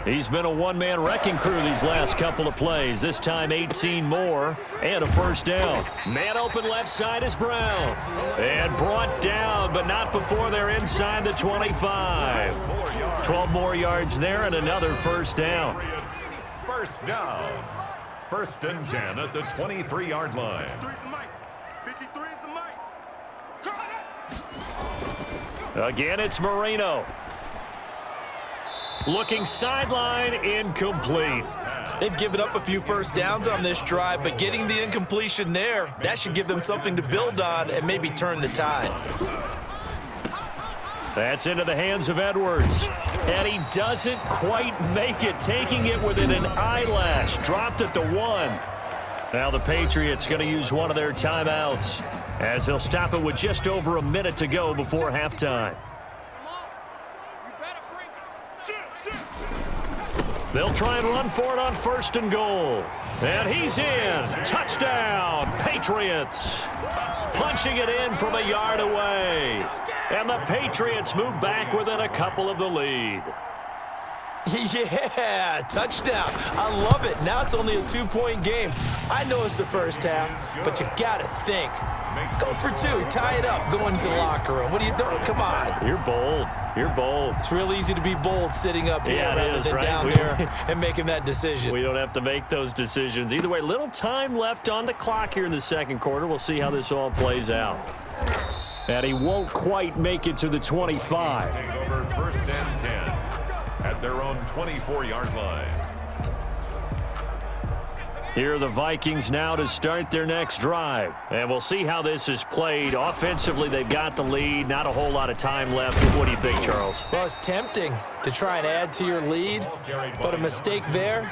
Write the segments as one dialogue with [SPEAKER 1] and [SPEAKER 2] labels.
[SPEAKER 1] He's been a one-man wrecking crew these last couple of plays. This time 18 more and a first down. Man open left side is Brown. And brought down, but not before they're inside the 25. 12 more yards there and another first down.
[SPEAKER 2] First down. First and 10 at the 23-yard line.
[SPEAKER 3] 53 is the mic.
[SPEAKER 1] Again, it's Marino. Looking sideline, incomplete.
[SPEAKER 4] They've given up a few first downs on this drive, but getting the incompletion there, that should give them something to build on and maybe turn the tide.
[SPEAKER 1] That's into the hands of Edwards. And he doesn't quite make it, taking it within an eyelash. Dropped at the 1. Now the Patriots going to use one of their timeouts as they'll stop it with just over a minute to go before halftime. They'll try and run for it on first and goal. And he's in. Touchdown, Patriots. Punching it in from a yard away. And the Patriots move back within a couple of the lead.
[SPEAKER 4] Yeah, touchdown. I love it. Now it's only a 2-point game. I know it's the first half, but you got to think. Go for 2. Tie it up. Go into the locker room. What are you doing? Come on.
[SPEAKER 1] You're bold. You're bold.
[SPEAKER 4] It's real easy to be bold sitting up here rather than
[SPEAKER 1] right?
[SPEAKER 4] down there and making that decision.
[SPEAKER 1] We don't have to make those decisions. Either way, little time left on the clock here in the second quarter. We'll see how this all plays out. And he won't quite make it to the 25.
[SPEAKER 2] Take over first and 10 at their own 24-yard line.
[SPEAKER 1] Here are the Vikings now to start their next drive. And we'll see how this is played. Offensively, they've got the lead. Not a whole lot of time left. What do you think, Charles?
[SPEAKER 4] Well, it's tempting to try and add to your lead, but a mistake there,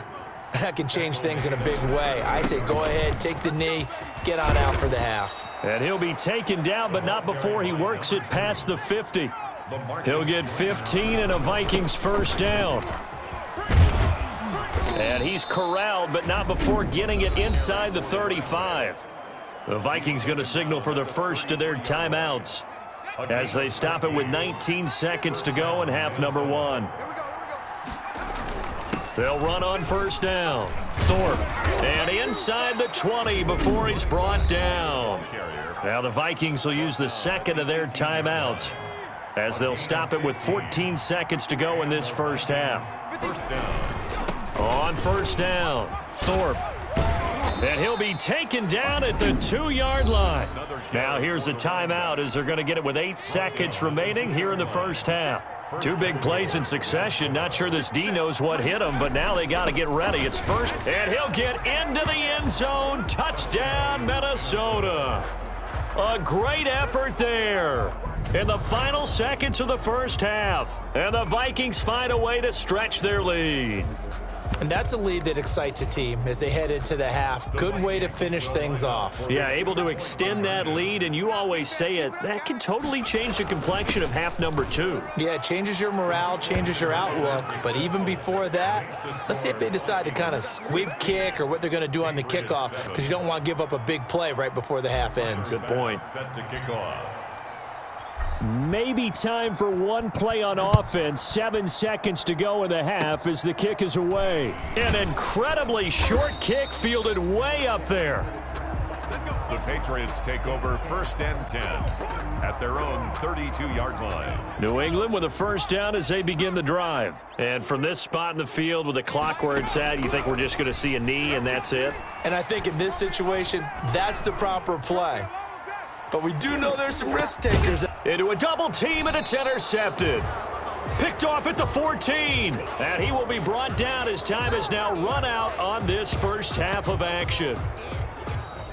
[SPEAKER 4] that can change things in a big way. I say go ahead, take the knee, get on out for the half.
[SPEAKER 1] And he'll be taken down, but not before he works it past the 50. He'll get 15 and a Vikings first down. And he's corralled, but not before getting it inside the 35. The Vikings going to signal for the first of their timeouts as they stop it with 19 seconds to go in half number 1. They'll run on first down. Thorpe. And inside the 20 before he's brought down. Now the Vikings will use the second of their timeouts as they'll stop it with 14 seconds to go in this first half.
[SPEAKER 2] First down.
[SPEAKER 1] On first down, Thorpe. And he'll be taken down at the 2-yard line. Now here's a timeout as they're going to get it with 8 seconds remaining here in the first half. 2 big plays in succession. Not sure this D knows what hit him, but now they got to get ready. It's first, and he'll get into the end zone. Touchdown, Minnesota. A great effort there in the final seconds of the first half. And the Vikings find a way to stretch their lead.
[SPEAKER 4] And that's a lead that excites a team as they head into the half. Good way to finish things off.
[SPEAKER 1] Yeah, able to extend that lead, and you always say it, that can totally change the complexion of half number 2.
[SPEAKER 4] Yeah, it changes your morale, changes your outlook. But even before that, let's see if they decide to kind of squib kick or what they're going to do on the kickoff, because you don't want to give up a big play right before the half ends.
[SPEAKER 1] Good point.
[SPEAKER 2] Set to kick off.
[SPEAKER 1] Maybe time for one play on offense. 7 seconds to go in the half as the kick is away. An incredibly short kick fielded way up there.
[SPEAKER 2] The Patriots take over first and 10 at their own 32-yard line.
[SPEAKER 1] New England with a first down as they begin the drive. And from this spot in the field with the clock where it's at, you think we're just going to see a knee and that's it?
[SPEAKER 4] And I think in this situation, that's the proper play. But we do know there's some risk takers.
[SPEAKER 1] Into a double team, and it's intercepted. Picked off at the 14. And he will be brought down as time is now run out on this first half of action.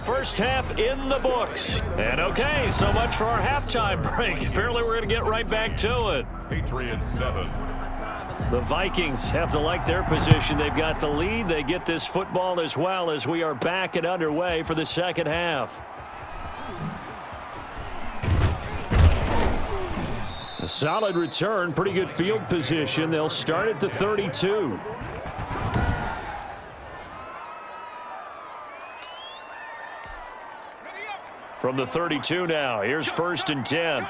[SPEAKER 1] First half in the books. And okay, so much for our halftime break. Apparently we're going to get right back to it.
[SPEAKER 2] Patriots 7.
[SPEAKER 1] The Vikings have to like their position. They've got the lead. They get this football as well as we are back and underway for the second half. A solid return, pretty good field position. They'll start at the 32. From the 32 now, here's first and 10.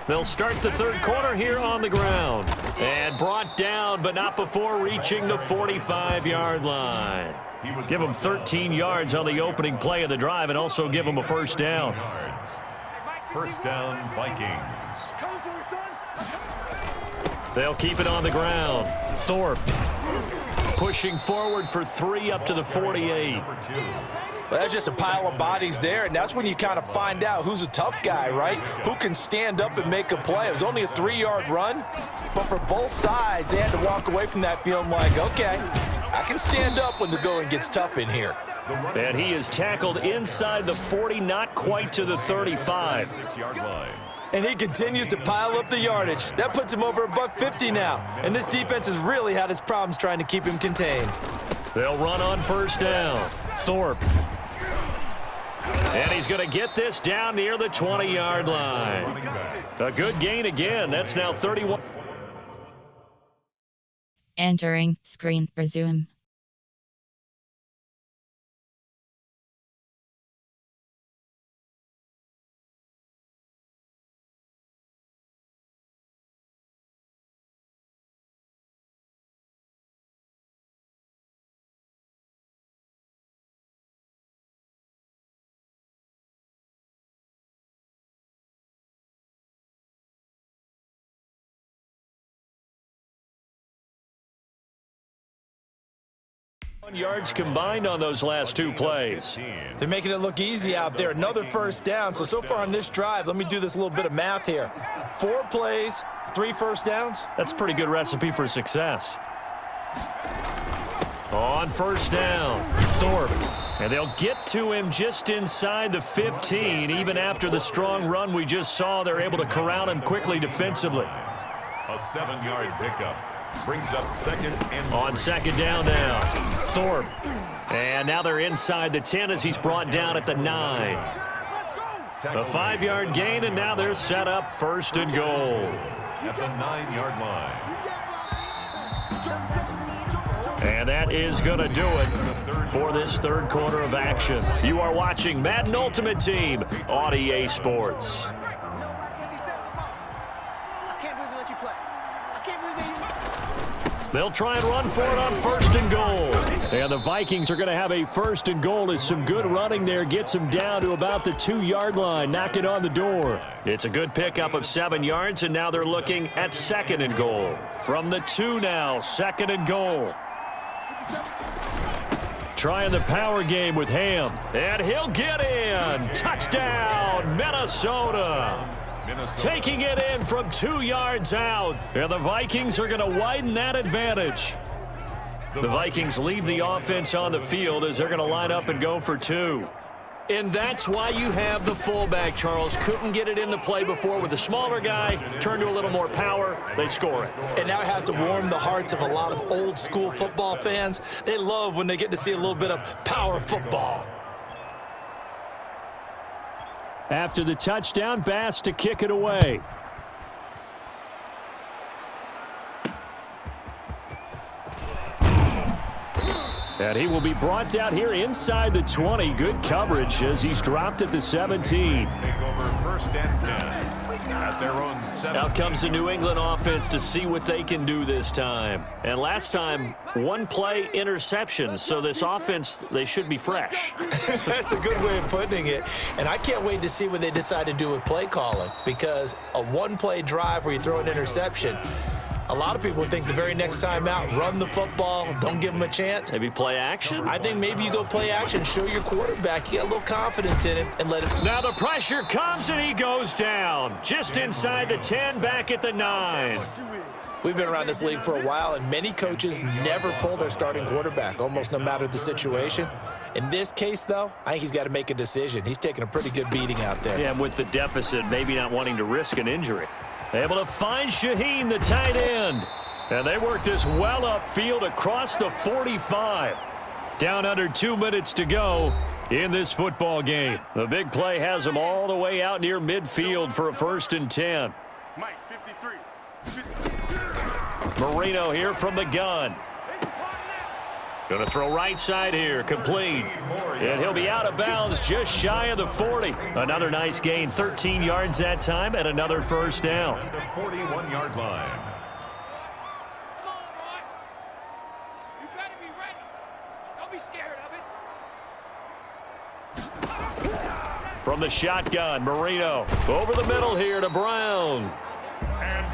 [SPEAKER 1] They'll start the third quarter here on the ground. And brought down, but not before reaching the 45-yard line. Give them 13 yards on the opening play of the drive and also give them a first down.
[SPEAKER 2] First down, Vikings.
[SPEAKER 1] They'll keep it on the ground. Thorpe pushing forward for 3 up to the 48.
[SPEAKER 4] Well, that's just a pile of bodies there, and that's when you kind of find out who's a tough guy, right? Who can stand up and make a play. It was only a 3-yard run, but for both sides, they had to walk away from that feeling like, okay, I can stand up when the going gets tough in here.
[SPEAKER 1] And he is tackled inside the 40, not quite to the 35.
[SPEAKER 2] 6-yard line.
[SPEAKER 4] And he continues to pile up the yardage. That puts him over $150 now. And this defense has really had its problems trying to keep him contained.
[SPEAKER 1] They'll run on first down. Thorpe. And he's going to get this down near the 20-yard line. A good gain again. That's now 31.
[SPEAKER 5] Entering screen, resume.
[SPEAKER 1] Yards combined on those last 2 plays.
[SPEAKER 4] They're making it look easy out there. Another first down. So far on this drive, let me do this little bit of math here. 4 plays, 3 first downs.
[SPEAKER 1] That's a pretty good recipe for success. On first down, Thorpe. And they'll get to him just inside the 15. Even after the strong run we just saw, they're able to corral him quickly defensively.
[SPEAKER 2] A 7-yard pickup. Brings up second and
[SPEAKER 1] on second down now, Thorpe. And now they're inside the 10 as he's brought down at the 9. A 5-yard gain, and now they're set up first and goal.
[SPEAKER 2] At the 9-yard line.
[SPEAKER 1] And that is going to do it for this third quarter of action. You are watching Madden Ultimate Team on EA Sports. They'll try and run for it on first and goal. And the Vikings are going to have a first and goal as some good running there gets them down to about the 2-yard line, knock it on the door. It's a good pickup of 7 yards, and now they're looking at second and goal. From the 2 now, second and goal. Trying the power game with Ham. And he'll get in. Touchdown, Minnesota. Taking it in from 2 yards out. And the Vikings are going to widen that advantage. The Vikings leave the offense on the field as they're going to line up and go for 2. And that's why you have the fullback, Charles. Couldn't get it in the play before with the smaller guy. Turn to a little more power. They score it.
[SPEAKER 4] And now it has to warm the hearts of a lot of old school football fans. They love when they get to see a little bit of power football.
[SPEAKER 1] After the touchdown, Bass to kick it away. And he will be brought down here inside the 20. Good coverage as he's dropped at the 17.
[SPEAKER 2] Take over first and 10 at their own 7.
[SPEAKER 1] Out comes the New England offense to see what they can do this time. And last time, 1 play interceptions. So this offense, they should be fresh.
[SPEAKER 4] That's a good way of putting it. And I can't wait to see what they decide to do with play calling, because a 1-play drive where you throw an interception, a lot of people think the very next time out, run the football, don't give them a chance.
[SPEAKER 1] Maybe play action?
[SPEAKER 4] I think maybe you go play action, show your quarterback, you get a little confidence in it, and let it.
[SPEAKER 1] Now the pressure comes and he goes down. Just inside the 10, back at the 9.
[SPEAKER 4] We've been around this league for a while, and many coaches never pull their starting quarterback, almost no matter the situation. In this case, though, I think he's got to make a decision. He's taking a pretty good beating out there.
[SPEAKER 1] Yeah, with the deficit, maybe not wanting to risk an injury. Able to find Shaheen, the tight end. And they work this well upfield across the 45. Down under 2 minutes to go in this football game. The big play has them all the way out near midfield for a first and 10.
[SPEAKER 3] Mike, 53.
[SPEAKER 1] Marino here from the gun. Going to throw right side here, complete. And he'll be out of bounds just shy of the 40. Another nice gain, 13 yards that time, and another first down.
[SPEAKER 2] At the 41-yard line.
[SPEAKER 3] You better be ready. Don't be scared of it.
[SPEAKER 1] From the shotgun, Marino over the middle here to Brown.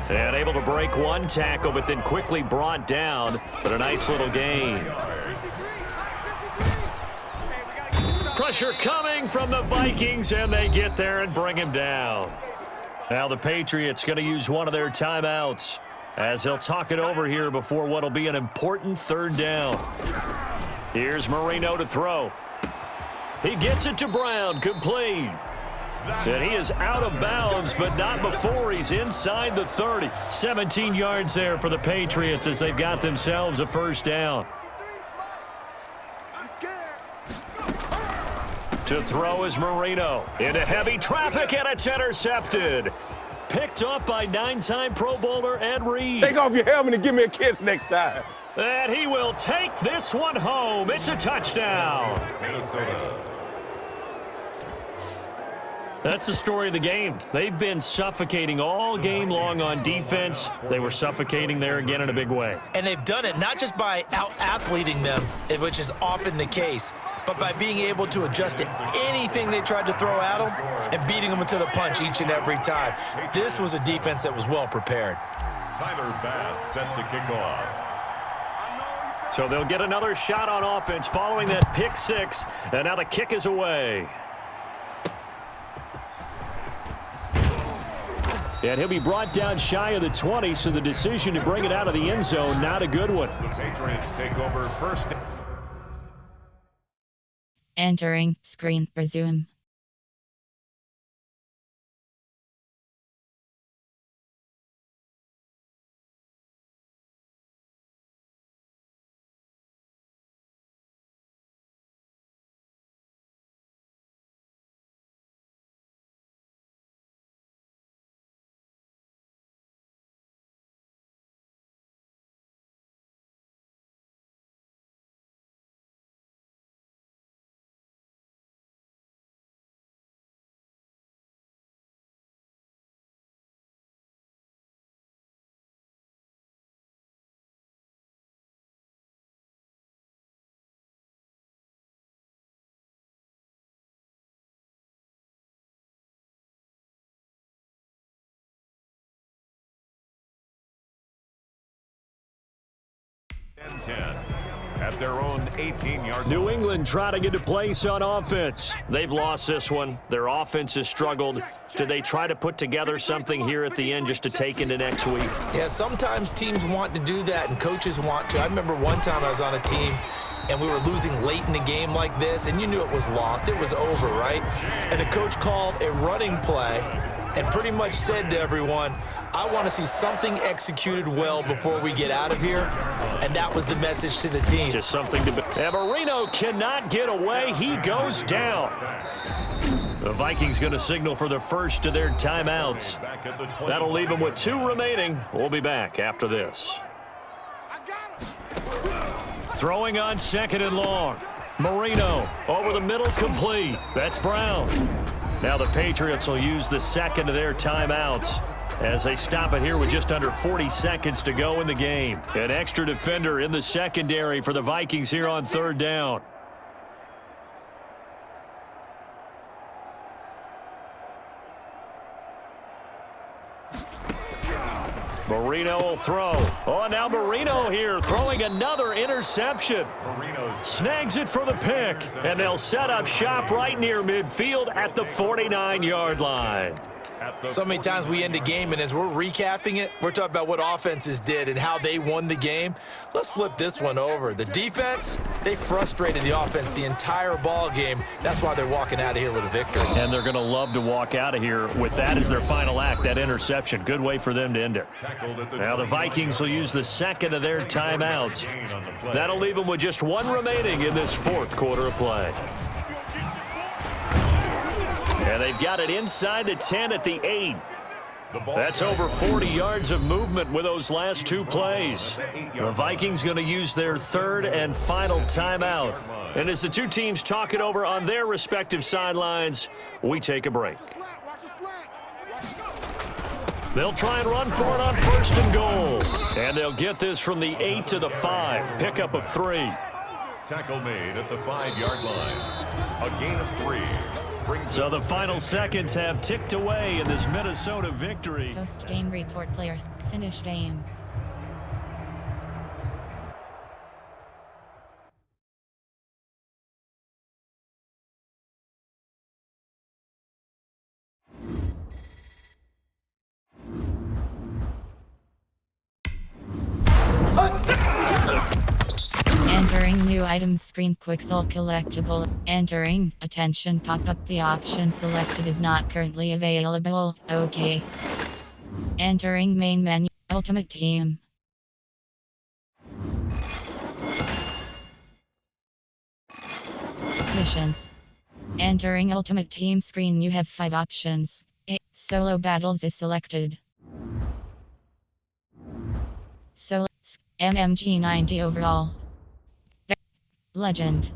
[SPEAKER 1] And able to break one tackle, but then quickly brought down. But a nice little gain. Pressure coming from the Vikings, and they get there and bring him down. Now the Patriots going to use one of their timeouts as they'll talk it over here before what will be an important third down. Here's Marino to throw. He gets it to Brown, complete. And he is out of bounds, but not before he's inside the 30. 17 yards there for the Patriots as they've got themselves a first down. To throw is Marino. Into heavy traffic, and it's intercepted. Picked up by 9-time Pro Bowler Ed Reed.
[SPEAKER 6] Take off your helmet and give me a kiss next time.
[SPEAKER 1] And he will take this one home. It's a touchdown.
[SPEAKER 2] Minnesota.
[SPEAKER 1] That's the story of the game. They've been suffocating all game long on defense. They were suffocating there again in a big way.
[SPEAKER 4] And they've done it not just by out-athleting them, which is often the case, but by being able to adjust to anything they tried to throw at them and beating them to the punch each and every time. This was a defense that was well prepared.
[SPEAKER 2] Tyler Bass set to kick off.
[SPEAKER 1] So they'll get another shot on offense following that pick six, and now the kick is away. And he'll be brought down shy of the 20, so the decision to bring it out of the end zone, not a good one.
[SPEAKER 2] The Patriots take over first.
[SPEAKER 5] Entering screen, resume.
[SPEAKER 2] And 10 at their own 18-yard line.
[SPEAKER 1] New England trying to get a place on offense. They've lost this one. Their offense has struggled. Do they try to put together something here at the end just to take into next week?
[SPEAKER 4] Yeah, sometimes teams want to do that and coaches want to. I remember one time I was on a team and we were losing late in the game like this, and you knew it was lost. It was over, right? And the coach called a running play and pretty much said to everyone, I want to see something executed well before we get out of here. And that was the message to the team.
[SPEAKER 1] Just something to be. And Marino cannot get away. He goes down. The Vikings going to signal for the first of their timeouts. That'll leave them with 2 remaining. We'll be back after this. Throwing on 2nd and long. Marino over the middle, complete. That's Brown. Now the Patriots will use the second of their timeouts as they stop it here with just under 40 seconds to go in the game. An extra defender in the secondary for the Vikings here on 3rd down. Marino will throw. Oh, now Marino here throwing another interception. Snags it for the pick, and they'll set up shop right near midfield at the 49-yard line.
[SPEAKER 4] So many times we end a game, and as we're recapping it, we're talking about what offenses did and how they won the game. Let's flip this one over. The defense, they frustrated the offense the entire ball game. That's why they're walking out of here with a victory.
[SPEAKER 1] And they're going to love to walk out of here with that as their final act, that interception. Good way for them to end it. Now the Vikings will use the second of their timeouts. That'll leave them with just 1 remaining in this 4th quarter of play. And they've got it inside the 10 at the 8. That's over 40 yards of movement with those last two plays. The Vikings going to use their third and final timeout. And as the two teams talk it over on their respective sidelines, we take a break. They'll try and run for it on first and goal. And they'll get this from the 8 to the 5. Pickup of 3.
[SPEAKER 2] Tackle made at the 5-yard line. A gain of 3.
[SPEAKER 1] So the final seconds have ticked away in this Minnesota victory.
[SPEAKER 5] Post-game report players. Finish game. Entering new items screen Quixel collectible. Entering. Attention pop-up. The option selected is not currently available. Okay. Entering main menu. Ultimate Team. Missions. Entering Ultimate Team screen you have 5 options. Solo battles is selected. Solo MMG 90 overall. Legend.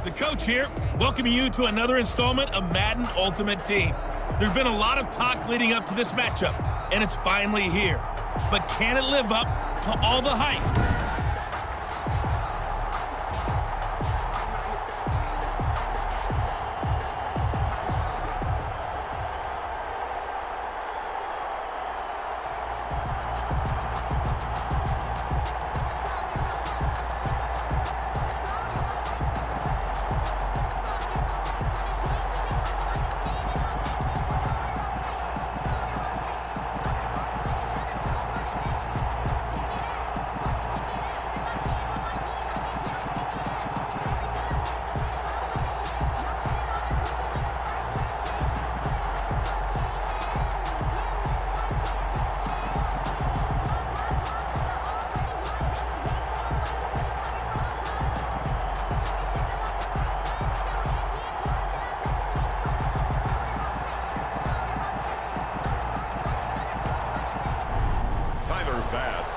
[SPEAKER 7] The coach here, welcoming you to another installment of Madden Ultimate Team. There's been a lot of talk leading up to this matchup, and it's finally here. But can it live up to all the hype?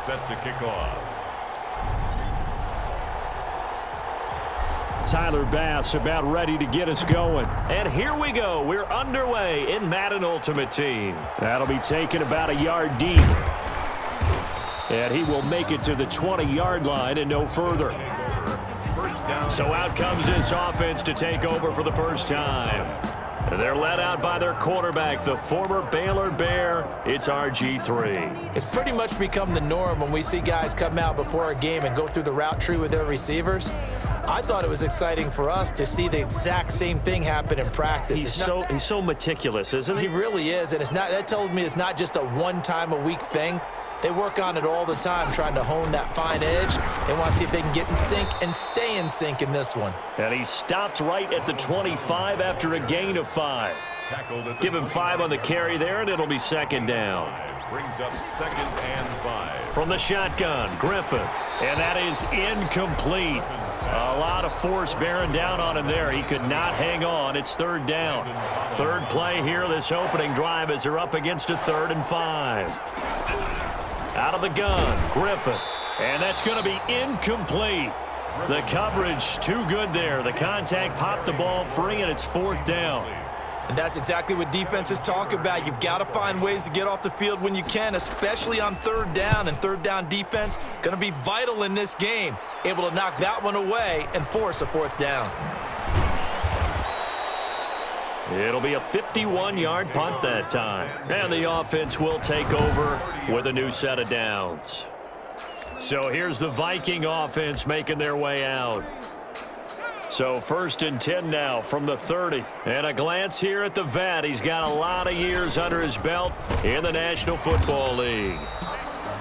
[SPEAKER 2] Set to kick off.
[SPEAKER 1] Tyler Bass about ready to get us going. And here we go. We're underway in Madden Ultimate Team. That'll be taken about a yard deep. And he will make it to the 20-yard line and no further. So out comes this offense to take over for the first time. They're led out by their quarterback, the former Baylor Bear. It's RG3.
[SPEAKER 4] It's pretty much become the norm when we see guys come out before a game and go through the route tree with their receivers. I thought it was exciting for us to see the exact same thing happen in practice.
[SPEAKER 1] He's so meticulous, isn't he?
[SPEAKER 4] He really is, and that tells me it's not just a one-time-a-week thing. They work on it all the time, trying to hone that fine edge. They want to see if they can get in sync and stay in sync in this one.
[SPEAKER 1] And he stopped right at the 25 after a gain of 5. Give him 5 on the carry there, and it'll be second down.
[SPEAKER 2] Brings up 2nd and 5.
[SPEAKER 1] From the shotgun, Griffin. And that is incomplete. A lot of force bearing down on him there. He could not hang on. It's 3rd down. 3rd play here this opening drive as they're up against a 3rd and 5. Out of the gun, Griffin. And that's going to be incomplete. The coverage too good there. The contact popped the ball free, and it's 4th down.
[SPEAKER 4] And that's exactly what defenses talk about. You've got to find ways to get off the field when you can, especially on 3rd down. And 3rd down defense going to be vital in this game. Able to knock that one away and force a 4th down.
[SPEAKER 1] It'll be a 51-yard punt that time. And the offense will take over with a new set of downs. So here's the Viking offense making their way out. So 1st and 10 now from the 30. And a glance here at the vet. He's got a lot of years under his belt in the National Football League.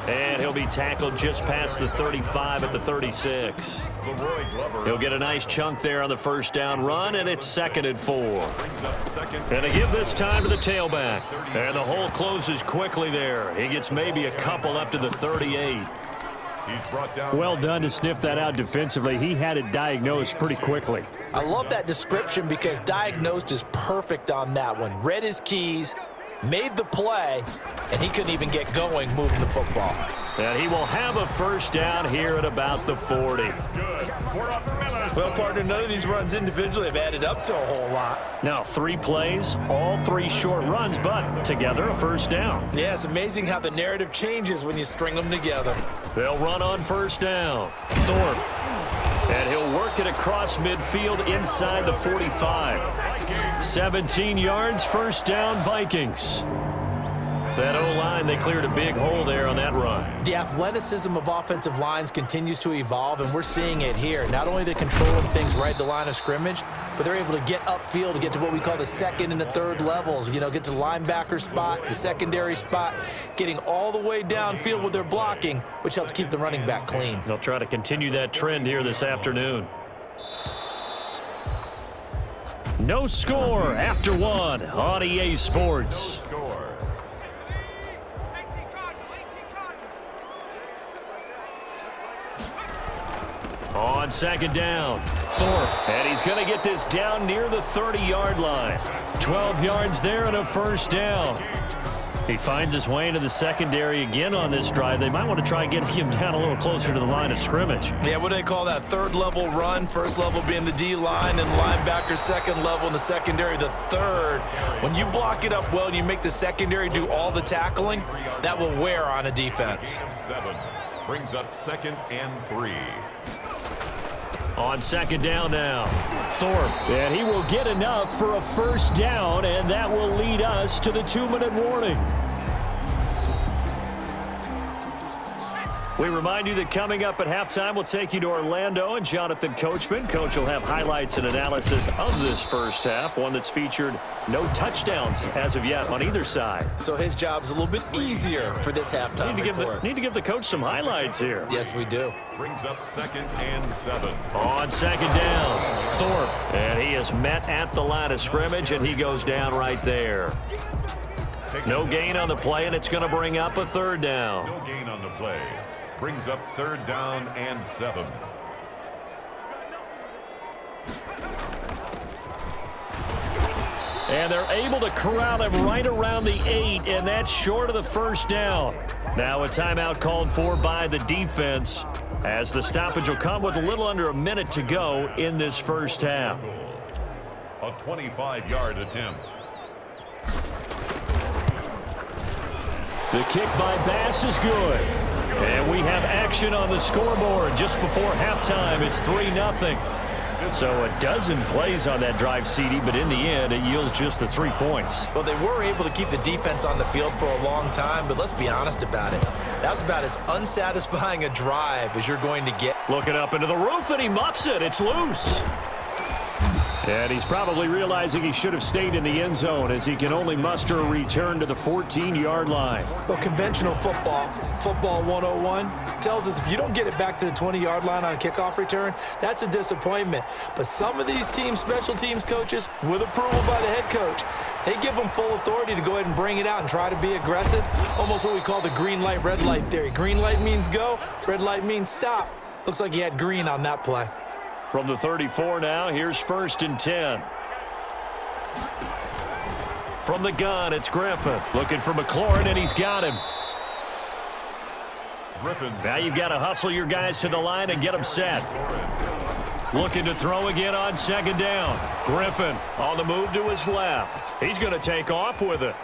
[SPEAKER 1] And he'll be tackled just past the 35 at the 36. He'll get a nice chunk there on the first down run, and it's 2nd and 4. And to give this time to the tailback. And the hole closes quickly there. He gets maybe a couple up to the 38.
[SPEAKER 2] He's brought down.
[SPEAKER 1] Well done to sniff that out defensively. He had it diagnosed pretty quickly.
[SPEAKER 4] I love that description because diagnosed is perfect on that one. Read his keys, made the play, and he couldn't even get going moving the football.
[SPEAKER 1] And he will have a first down here at about the 40.
[SPEAKER 4] Well, partner, none of these runs individually have added up to a whole lot.
[SPEAKER 1] Now 3 plays, all 3 short runs, but together a first down.
[SPEAKER 4] Yeah, it's amazing how the narrative changes when you string them together.
[SPEAKER 1] They'll run on first down. Thorpe. And he'll work it across midfield inside the 45. 17 yards, first down, Vikings. That O-line, they cleared a big hole there on that run.
[SPEAKER 4] The athleticism of offensive lines continues to evolve, and we're seeing it here. Not only are they controlling things right at the line of scrimmage, but they're able to get upfield to get to what we call the 2nd and the 3rd levels. You know, get to the linebacker spot, the secondary spot, getting all the way downfield with their blocking, which helps keep the running back clean.
[SPEAKER 1] They'll try to continue that trend here this afternoon. No score after 1 on EA Sports. On 2nd down, Thorpe, and he's going to get this down near the 30-yard line. 12 yards there and a first down. He finds his way into the secondary again on this drive. They might want to try getting him down a little closer to the line of scrimmage.
[SPEAKER 4] Yeah, what do they call that? 3rd level run, 1st level being the D-line, and linebacker 2nd level, and the secondary the 3rd. When you block it up well and you make the secondary do all the tackling, that will wear on a defense.
[SPEAKER 2] 7 brings up 2nd and 3.
[SPEAKER 1] On 2nd down now, Thorpe, and he will get enough for a first down, and that will lead us to the 2-minute warning. We remind you that coming up at halftime, we'll take you to Orlando and Jonathan Coachman. Coach will have highlights and analysis of this first half, one that's featured no touchdowns as of yet on either side.
[SPEAKER 4] So his job's a little bit easier for this halftime report.
[SPEAKER 1] Need to give the coach some highlights here.
[SPEAKER 4] Yes, we do.
[SPEAKER 2] Brings up 2nd and 7.
[SPEAKER 1] On 2nd down, Thorpe, and he is met at the line of scrimmage, and he goes down right there. No gain on the play, and it's going to bring up a 3rd down.
[SPEAKER 2] No gain on the play. Brings up 3rd down and 7.
[SPEAKER 1] And they're able to corral him right around the 8, and that's short of the first down. Now a timeout called for by the defense, as the stoppage will come with a little under a minute to go in this first half.
[SPEAKER 2] A 25-yard attempt.
[SPEAKER 1] The kick by Bass is good. And we have action on the scoreboard just before halftime. It's 3-0. So a dozen plays on that drive, CD, but in the end, it yields just the 3 points.
[SPEAKER 4] Well, they were able to keep the defense on the field for a long time, but let's be honest about it. That was about as unsatisfying a drive as you're going to get.
[SPEAKER 1] Looking up into the roof, and he muffs it. It's loose. And he's probably realizing he should have stayed in the end zone as he can only muster a return to the 14-yard line.
[SPEAKER 4] Well, conventional football 101, tells us if you don't get it back to the 20-yard line on a kickoff return, that's a disappointment. But some of these teams, special teams coaches, with approval by the head coach, they give them full authority to go ahead and bring it out and try to be aggressive, almost what we call the green light, red light theory. Green light means go, red light means stop. Looks like he had green on that play.
[SPEAKER 1] From the 34 now, here's 1st and 10. From the gun, it's Griffin. Looking for McLaurin, and he's got him. Now you've got to hustle your guys to the line and get them set. Looking to throw again on 2nd down. Griffin on the move to his left. He's going to take off with it.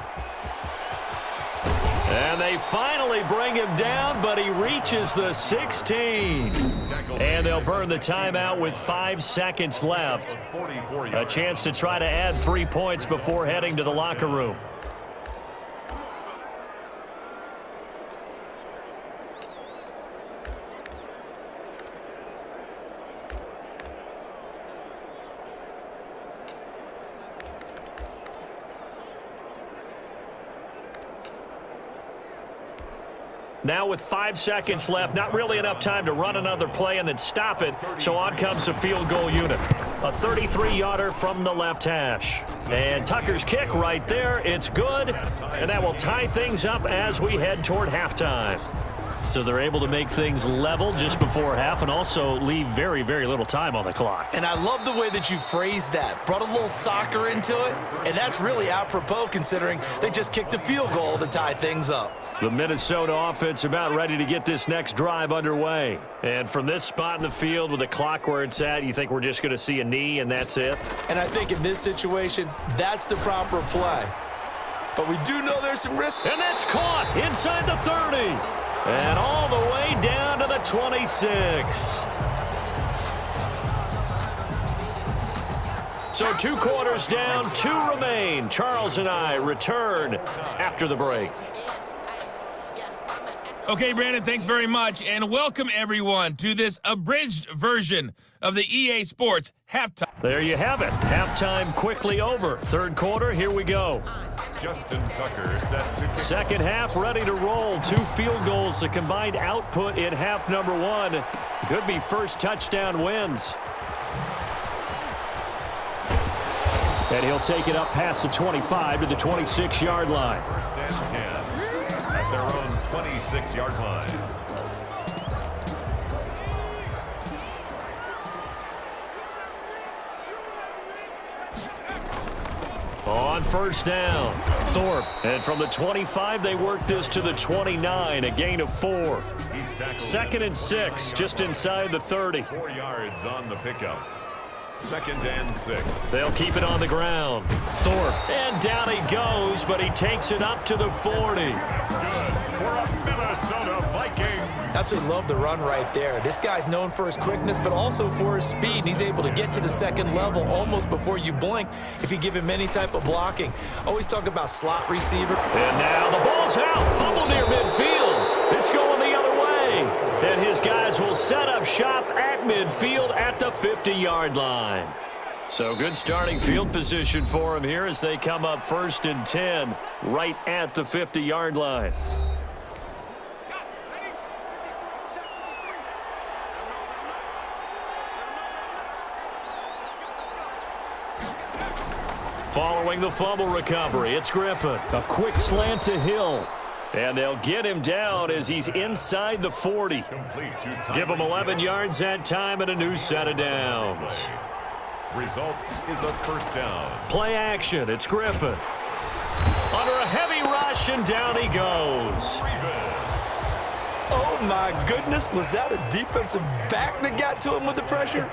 [SPEAKER 1] And they finally bring him down, but he reaches the 16. And they'll burn the timeout with 5 seconds left. A chance to try to add 3 points before heading to the locker room. Now with 5 seconds left, not really enough time to run another play and then stop it, so on comes the field goal unit. A 33-yarder from the left hash. And Tucker's kick right there, it's good, and that will tie things up as we head toward halftime. So they're able to make things level just before half and also leave very, very little time on the clock.
[SPEAKER 4] And I love the way that you phrased that. Brought a little soccer into it, and that's really apropos considering they just kicked a field goal to tie things up.
[SPEAKER 1] The Minnesota offense about ready to get this next drive underway. And from this spot in the field with the clock where it's at, you think we're just going to see a knee and that's it?
[SPEAKER 4] And I think in this situation, that's the proper play. But we do know there's some risk.
[SPEAKER 1] And that's caught inside the 30. And all the way down to the 26. So 2 quarters down, 2 remain. Charles and I return after the break.
[SPEAKER 7] Okay, Brandon, thanks very much. And welcome, everyone, to this abridged version of the EA Sports Halftime.
[SPEAKER 1] There you have it. Halftime quickly over. 3rd quarter, here we go.
[SPEAKER 2] Justin Tucker set to kick.
[SPEAKER 1] Second half ready to roll. 2 field goals, the combined output in half number 1. Could be first touchdown wins. And he'll take it up past the 25 to the 26-yard line.
[SPEAKER 2] First and 10 at their own 26-yard line.
[SPEAKER 1] On first down, Thorpe. And from the 25, they work this to the 29, a gain of 4.
[SPEAKER 2] He's tackled.
[SPEAKER 1] 2nd and 6, just inside the 30.
[SPEAKER 2] 4 yards on the pickup. 2nd and 6.
[SPEAKER 1] They'll keep it on the ground. Thorpe, and down he goes, but he takes it up to the 40.
[SPEAKER 2] That's good for a Minnesota Vikings.
[SPEAKER 4] Absolutely love the run right there. This guy's known for his quickness, but also for his speed. And he's able to get to the 2nd level almost before you blink if you give him any type of blocking. Always talk about slot receiver.
[SPEAKER 1] And now the ball's out. Fumble near midfield. It's going the other way. And his guys will set up shop at midfield at the 50-yard line. So good starting field position for him here as they come up 1st and 10 right at the 50-yard line. Following the fumble recovery, it's Griffin. A quick slant to Hill. And they'll get him down as he's inside the 40. Give him 11 yards that time and a new set of downs.
[SPEAKER 2] Result is a first down.
[SPEAKER 1] Play action, it's Griffin. Under a heavy rush, and down he goes.
[SPEAKER 4] Oh, my goodness. Was that a defensive back that got to him with the pressure?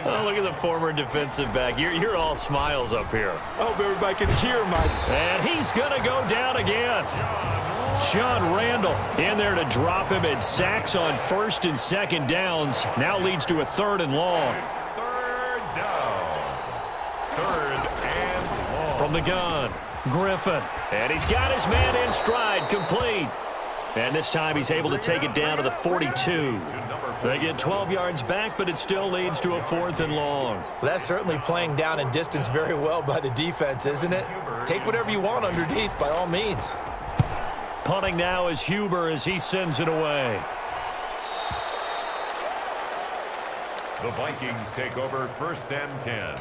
[SPEAKER 1] Oh, look at the former defensive back. You're all smiles up here.
[SPEAKER 4] I hope everybody can hear my...
[SPEAKER 1] And he's going to go down again. John Randall in there to drop him at sacks on 1st and 2nd downs. Now leads to a 3rd and long.
[SPEAKER 2] It's 3rd down. 3rd and long.
[SPEAKER 1] From the gun, Griffin. And he's got his man in stride, complete. And this time he's able to take it down to the 42. They get 12 yards back, but it still leads to a 4th and long.
[SPEAKER 4] Well, that's certainly playing down in distance very well by the defense, isn't it? Take whatever you want underneath, by all means.
[SPEAKER 1] Punting now is Huber as he sends it away.
[SPEAKER 2] The Vikings take over 1st and 10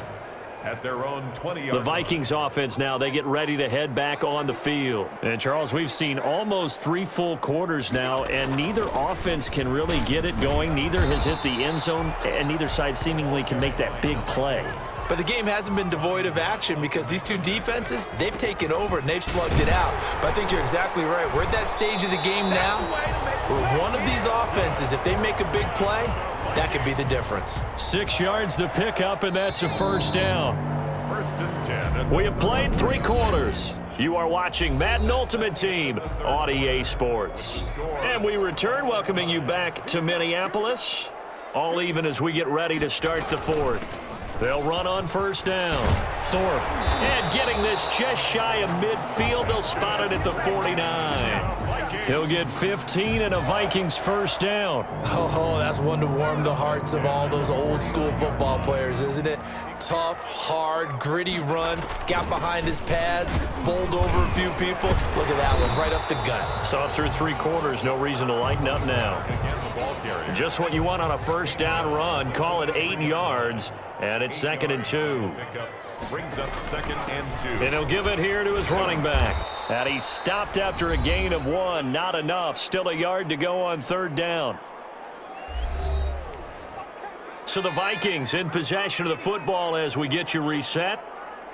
[SPEAKER 2] at their own 20-yard.
[SPEAKER 1] The Vikings offense now, they get ready to head back on the field. And, Charles, we've seen almost 3 full quarters now, and neither offense can really get it going. Neither has hit the end zone, and neither side seemingly can make that big play.
[SPEAKER 4] But the game hasn't been devoid of action because these two defenses, they've taken over and they've slugged it out. But I think you're exactly right. We're at that stage of the game now where one of these offenses, if they make a big play, that could be the difference.
[SPEAKER 1] 6 yards the pickup, and that's a 1st down.
[SPEAKER 2] 1st and 10.
[SPEAKER 1] We have played 3 quarters. You are watching Madden Ultimate Team on EA Sports. And we return, welcoming you back to Minneapolis. All even as we get ready to start the 4th. They'll run on first down. Thorpe. And getting this just shy of midfield. They'll spot it at the 49. He'll get 15 and a Vikings first down.
[SPEAKER 4] Oh, that's one to warm the hearts of all those old school football players, isn't it? Tough, hard, gritty run. Got behind his pads, bowled over a few people. Look at that one, right up the gut.
[SPEAKER 1] Saw it through 3 quarters. No reason to lighten up now. Just what you want on a first down run. Call it 8 yards. And it's 2nd and 2.
[SPEAKER 2] Brings up 2nd and 2.
[SPEAKER 1] And he'll give it here to his running back. And he stopped after a gain of 1. Not enough. Still a yard to go on 3rd down. So the Vikings in possession of the football as we get you reset.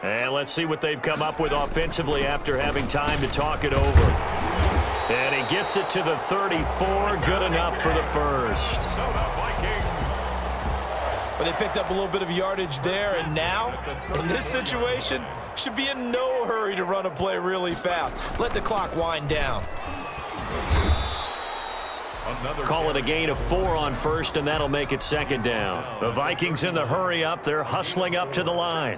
[SPEAKER 1] And let's see what they've come up with offensively after having time to talk it over. And he gets it to the 34. Good enough for the first.
[SPEAKER 2] So the Vikings.
[SPEAKER 4] But they picked up a little bit of yardage there, and now, in this situation, should be in no hurry to run a play really fast. Let the clock wind down.
[SPEAKER 1] Call it a gain of 4 on first, and that'll make it 2nd down. The Vikings in the hurry up. They're hustling up to the line.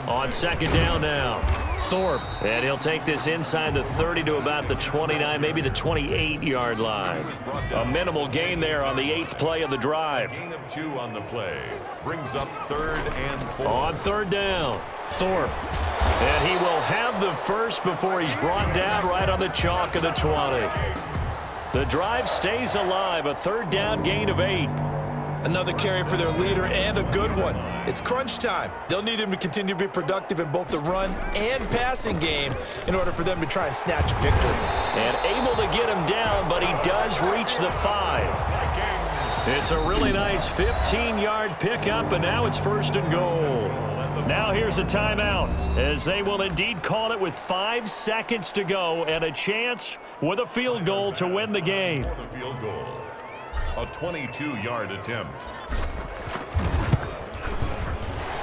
[SPEAKER 1] On 2nd down now. Thorpe. And he'll take this inside the 30 to about the 29, maybe the 28-yard line. A minimal gain there on the 8th play of the drive.
[SPEAKER 2] Gain of 2 on the play. Brings up 3rd and 4.
[SPEAKER 1] On 3rd down, Thorpe. And he will have the first before he's brought down right on the chalk of the 20. The drive stays alive, a 3rd down gain of 8.
[SPEAKER 4] Another carry for their leader and a good one. It's crunch time. They'll need him to continue to be productive in both the run and passing game in order for them to try and snatch a victory.
[SPEAKER 1] And able to get him down, but he does reach the 5. It's a really nice 15-yard pickup, and now it's 1st and goal. Now here's a timeout, as they will indeed call it with 5 seconds to go and a chance with a field goal to win the game.
[SPEAKER 2] The field goal. A 22-yard attempt.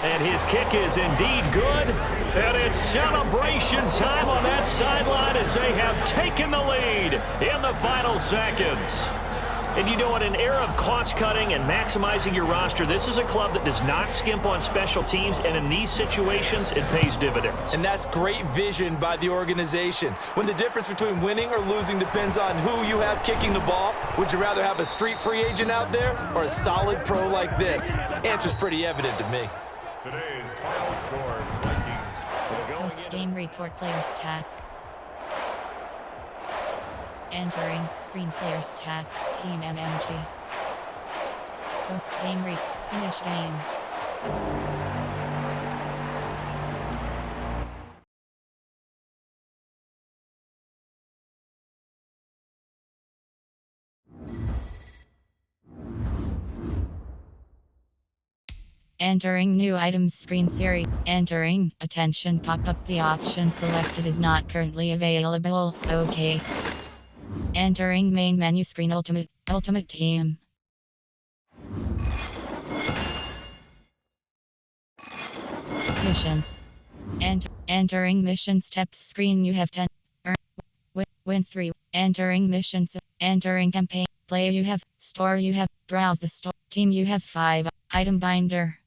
[SPEAKER 1] And his kick is indeed good. And it's celebration time on that sideline as they have taken the lead in the final seconds. And you know, in an era of cost-cutting and maximizing your roster, this is a club that does not skimp on special teams, and in these situations, it pays dividends.
[SPEAKER 4] And that's great vision by the organization. When the difference between winning or losing depends on who you have kicking the ball, would you rather have a street free agent out there or a solid pro like this? Answer's pretty evident to me.
[SPEAKER 2] Today's final score, Vikings.
[SPEAKER 5] Post-game report player stats. Entering screen player stats, team MMG. Post-game finish game. Entering new items screen series. Entering. Attention, pop up the option selected is not currently available. Okay. Entering main menu screen ultimate team. Missions. Entering mission steps screen you have 10. Win 3. Entering missions. Entering campaign. Play you have. Store you have. Browse the store. Team you have 5. Item binder.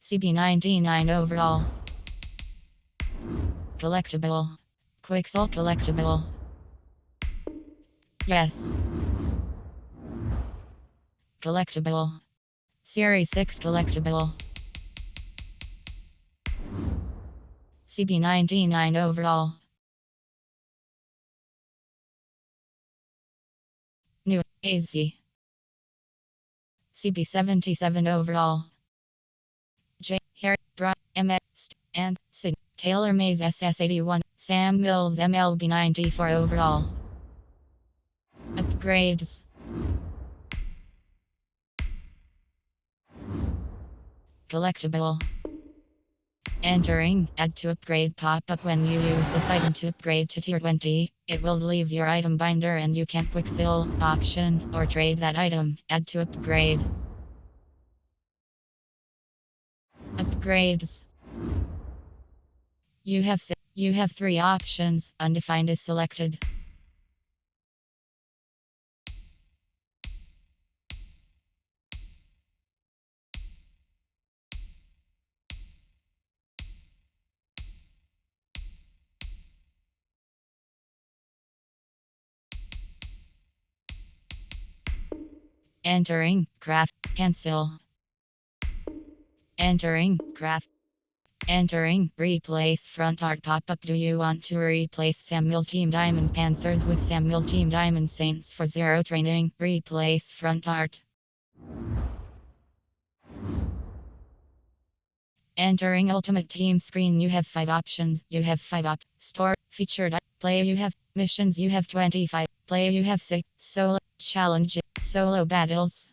[SPEAKER 5] CB99 overall. Collectible. Quixel collectible. Yes. Collectible. Series 6 collectible. CB99 overall. New AZ. CB77 overall. J. Harry Bra. MS. And Sig. Taylor Mays SS81. Sam Mills MLB 94 overall. Upgrades. Collectible. Entering. Add to upgrade pop-up when you use this item to upgrade to tier 20. It will leave your item binder and you can quick sell, auction, or trade that item. Add to upgrade. Upgrades. You have 3 options. Undefined is selected. Entering, craft, cancel. Entering, craft. Entering, replace front art pop-up. Do you want to replace Samuel Team Diamond Panthers with Samuel Team Diamond Saints for 0 training? Replace front art. Entering Ultimate Team screen. You have 5 options. You have 5 store, featured, play. You have missions. You have 25. Play. You have 6. Solo, challenge, solo battles.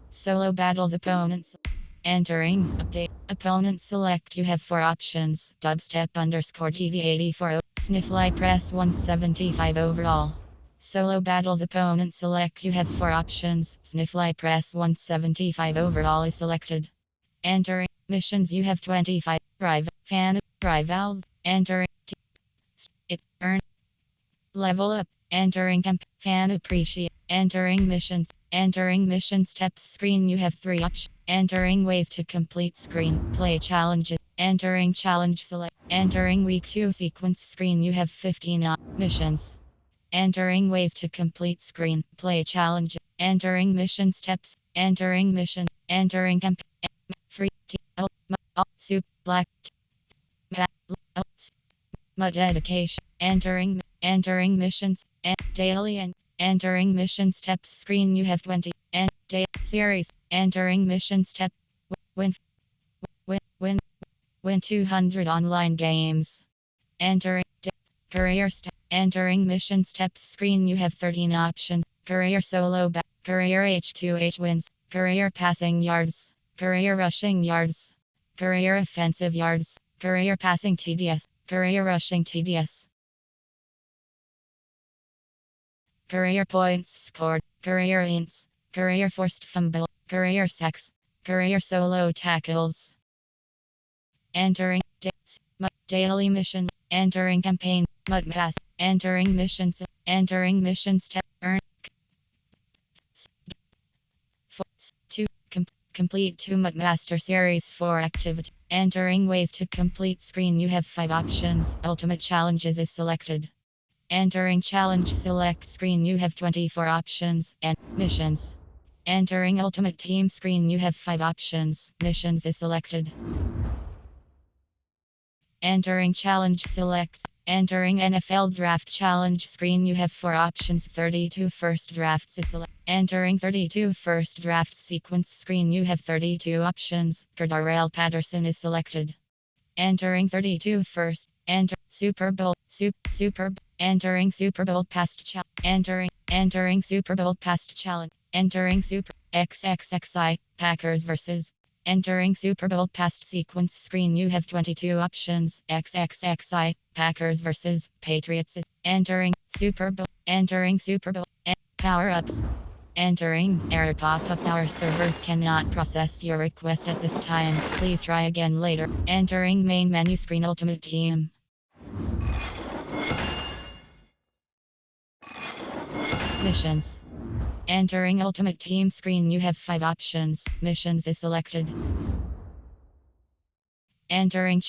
[SPEAKER 5] Solo battles opponents. Entering, update, opponent select. You have 4 options. Dubstep _TD84. Sniffly press 175 overall. Solo battles opponent select. You have 4 options. Sniffly press 175 overall is selected. Entering, missions. You have 25. Rivals. Entering, it, earn, level up. Entering camp, fan appreciate. Entering missions. Entering mission steps screen. You have 3 options. Entering ways to complete screen. Play challenges. Entering challenge select. Entering week 2 sequence screen. You have 15 missions. Entering ways to complete screen. Play challenge. Entering mission steps. Entering mission. Entering camp. Free. Soup. Black. Dedication. Entering missions. Daily and entering mission steps screen. You have 20. Day series. Entering mission step. Win 200 online games. Entering career step. Entering mission steps screen. You have 13 options. Career solo career H2H wins. Career passing yards. Career rushing yards. Career offensive yards. Career passing TDS. Career rushing TDS. Career points scored. Career ints. Career forced fumble. Career sacks. Career solo tackles. Entering daily mission. Entering campaign. Mud pass. Entering missions. Entering missions. Earn. Complete 2 Mudmaster Series 4 activity. Entering ways to complete screen. You have 5 options. Ultimate challenges is selected. Entering challenge select screen. You have 24 options and missions. Entering ultimate team screen. You have 5 options. Missions is selected. Entering challenge selects. Entering NFL draft challenge screen. You have 4 options. 32 first drafts is selected. Entering 32 first draft sequence screen. You have 32 options. Terrell Patterson is selected. Entering 32 first. Enter Super Bowl. Super. Entering Super Bowl past challenge. Entering Super Bowl past challenge. Entering Super XXXI Packers versus. Entering Super Bowl past sequence screen. You have 22 options. XXXI Packers versus Patriots. Entering Super Bowl. Entering Super Bowl. Power ups. Entering error pop-up. Our servers cannot process your request at this time. Please try again later. Entering main menu screen. Ultimate Team. Missions. Entering Ultimate Team screen. You have 5 options. Missions is selected. Entering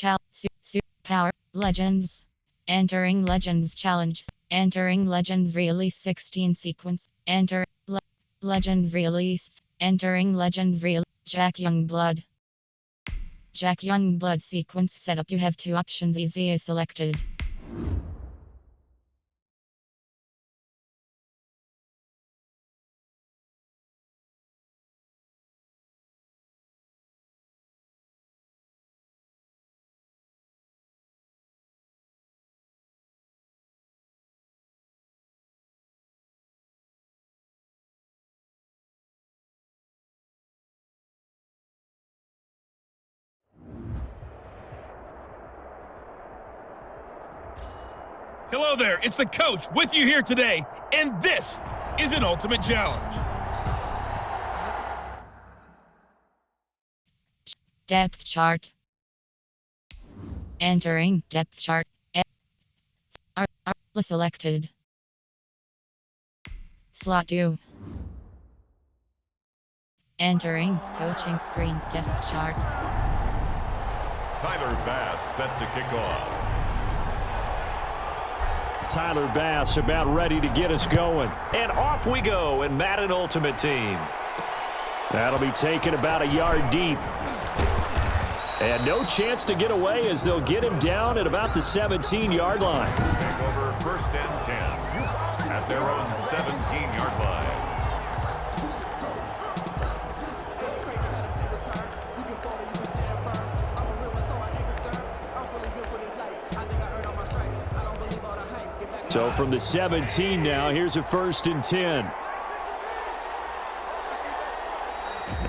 [SPEAKER 5] Power Legends. Entering Legends Challenge. Entering Legends Release 16 sequence. Enter Legends Release. Entering Legends Release. Jack Youngblood. Jack Youngblood sequence setup. You have 2 options. Easy is selected.
[SPEAKER 7] Hello there, it's the coach with you here today, and this is an Ultimate Challenge.
[SPEAKER 5] Depth chart. Entering depth chart. Are selected. Slot 2. Entering coaching screen. Depth chart.
[SPEAKER 2] Tyler Bass set to kick off.
[SPEAKER 1] Tyler Bass about ready to get us going. And off we go in Madden Ultimate Team. That'll be taken about a yard deep. And no chance to get away as they'll get him down at about the 17-yard line.
[SPEAKER 2] Take over first and 10 at their own 17-yard line.
[SPEAKER 1] So from the 17 now, here's a first and 10.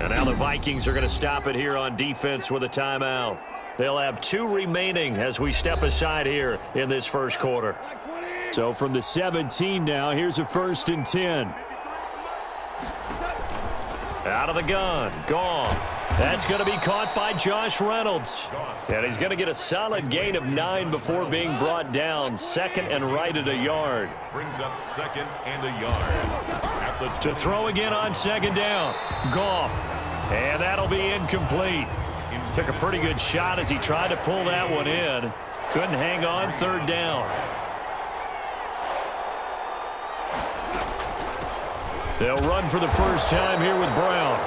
[SPEAKER 1] And now the Vikings are going to stop it here on defense with a timeout. They'll have 2 remaining as we step aside here in this first quarter. So from the 17 now, here's a first and 10. Out of the gun, Goff. That's going to be caught by Josh Reynolds. And he's going to get a solid gain of 9 before being brought down. Second and right at a yard.
[SPEAKER 2] Brings up second and a yard.
[SPEAKER 1] To throw again on second down. Goff. And that'll be incomplete. Took a pretty good shot as he tried to pull that one in. Couldn't hang on third down. They'll run for the first time here with Brown.